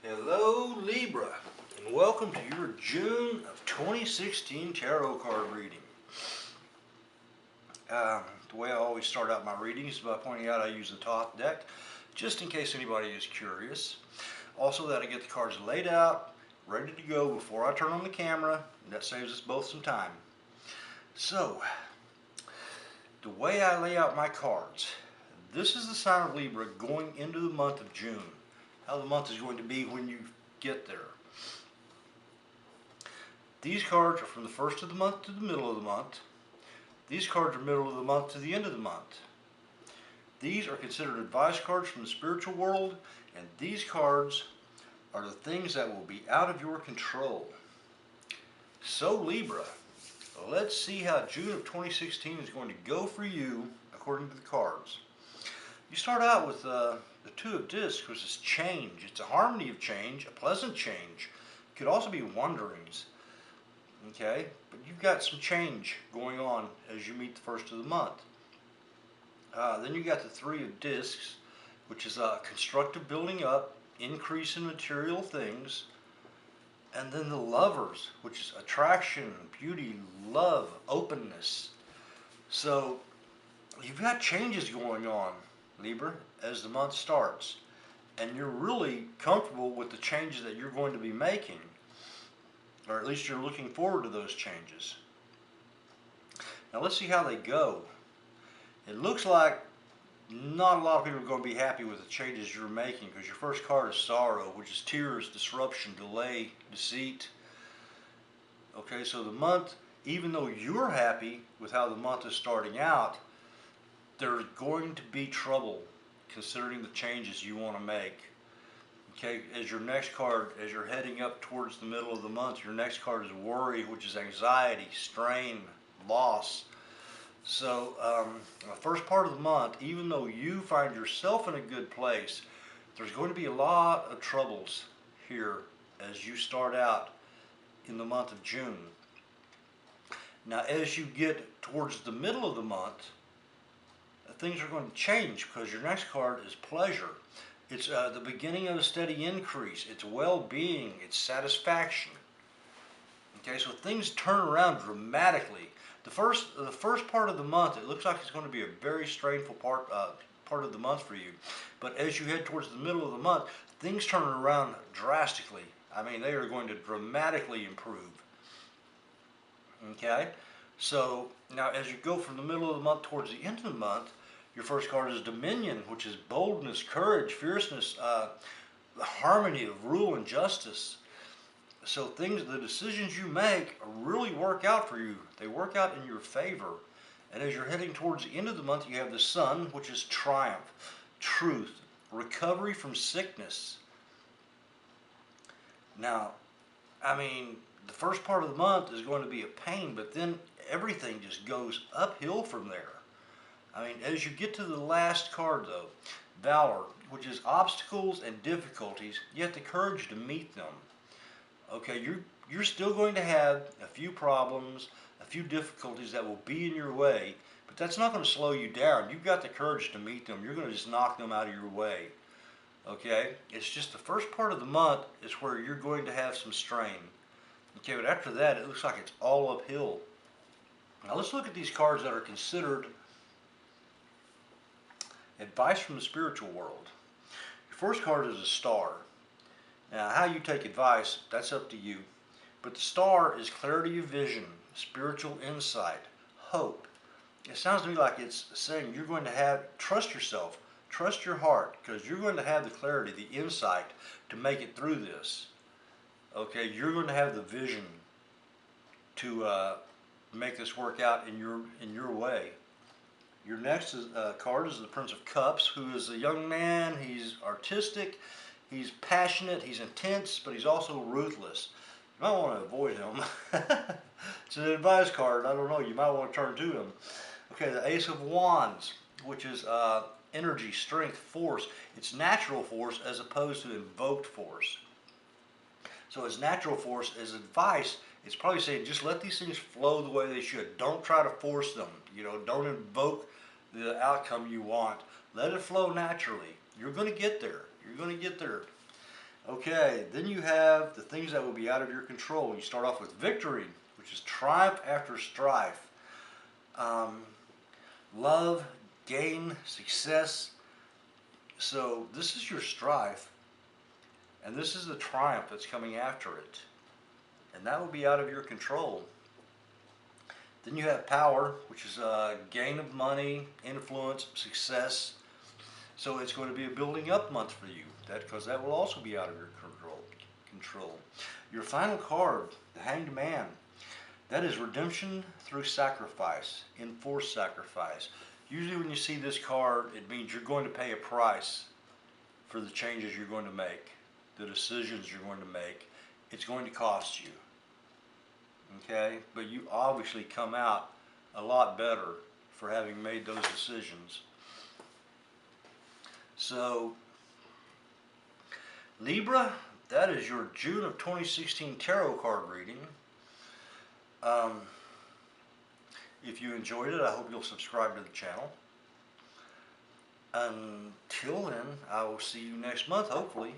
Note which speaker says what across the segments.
Speaker 1: Hello Libra, and welcome to your June of 2016 tarot card reading. The way I always start out my readings is by pointing out I use the top deck, just in case anybody is curious. Also that I get the cards laid out, ready to go before I turn on the camera, and that saves us both some time. So, the way I lay out my cards, this is the sign of Libra going into the month of June. How the month is going to be when you get there. These cards are from the first of the month to the middle of the month. These cards are middle of the month to the end of the month. These are considered advice cards from the spiritual world, and these cards are the things that will be out of your control. So Libra, let's see how June of 2016 is going to go for you according to the cards. You start out with the Two of Discs, which is change. It's a harmony of change, a pleasant change. It could also be wanderings. Okay, but you've got some change going on as you meet the first of the month. Then you got the Three of Discs, which is a constructive building up, increase in material things. And then the Lovers, which is attraction, beauty, love, openness. So you've got changes going on, Libra, as the month starts, and you're really comfortable with the changes that you're going to be making, or at least you're looking forward to those changes. Now let's see how they go. It looks like not a lot of people are going to be happy with the changes you're making, because your first card is Sorrow, which is tears, disruption, delay, deceit. Okay, so the month, even though you're happy with how the month is starting out, there's going to be trouble considering the changes you want to make. Okay, as your next card, as you're heading up towards the middle of the month, your next card is Worry, which is anxiety, strain, loss. So the first part of the month, even though you find yourself in a good place, there's going to be a lot of troubles here as you start out in the month of June. Now as you get towards the middle of the month, things are going to change, because your next card is Pleasure. It's the beginning of a steady increase. It's well-being. It's satisfaction. Okay, so things turn around dramatically. The first part of the month, it looks like it's going to be a very strainful part of the month for you. But as you head towards the middle of the month, things turn around drastically. I mean, they are going to dramatically improve. Okay, so now as you go from the middle of the month towards the end of the month, your first card is Dominion, which is boldness, courage, fierceness, the harmony of rule and justice. So the decisions you make really work out for you. They work out in your favor. And as you're heading towards the end of the month, you have the Sun, which is triumph, truth, recovery from sickness. Now, I mean, the first part of the month is going to be a pain, but then everything just goes uphill from there. I mean, as you get to the last card, though, Valor, which is obstacles and difficulties, you have the courage to meet them. Okay, you're still going to have a few problems, a few difficulties that will be in your way, but that's not going to slow you down. You've got the courage to meet them. You're going to just knock them out of your way. Okay, it's just the first part of the month is where you're going to have some strain. Okay, but after that, it looks like it's all uphill. Now let's look at these cards that are considered advice from the spiritual world. Your first card is a Star. Now, how you take advice, that's up to you. But the Star is clarity of vision, spiritual insight, hope. It sounds to me like it's saying you're going to trust yourself, trust your heart, because you're going to have the clarity, the insight to make it through this. Okay, you're going to have the vision to make this work out in your way. Your next card is the Prince of Cups, who is a young man. He's artistic, he's passionate, he's intense, but he's also ruthless. You might want to avoid him. It's an advice card. I don't know. You might want to turn to him. Okay, the Ace of Wands, which is energy, strength, force. It's natural force as opposed to invoked force. So as natural force, as advice, it's probably saying just let these things flow the way they should. Don't try to force them. You know, don't invoke the outcome you want. Let it flow naturally. You're going to get there. You're going to get there. Okay, then you have the things that will be out of your control. You start off with victory, which is triumph after strife. Um, Love, gain, success. So this is your strife, and this is the triumph that's coming after it. And that will be out of your control. Then you have power, which is a gain of money, influence, success. So it's going to be a building up month for you. Because that will also be out of your control. Your final card, the Hanged Man. That is redemption through sacrifice, enforced sacrifice. Usually when you see this card, it means you're going to pay a price for the changes you're going to make, the decisions you're going to make. It's going to cost you. Okay? But you obviously come out a lot better for having made those decisions. So, Libra, that is your June of 2016 tarot card reading. If you enjoyed it, I hope you'll subscribe to the channel. Until then, I will see you next month, hopefully.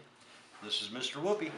Speaker 1: This is Mr. Whoopi.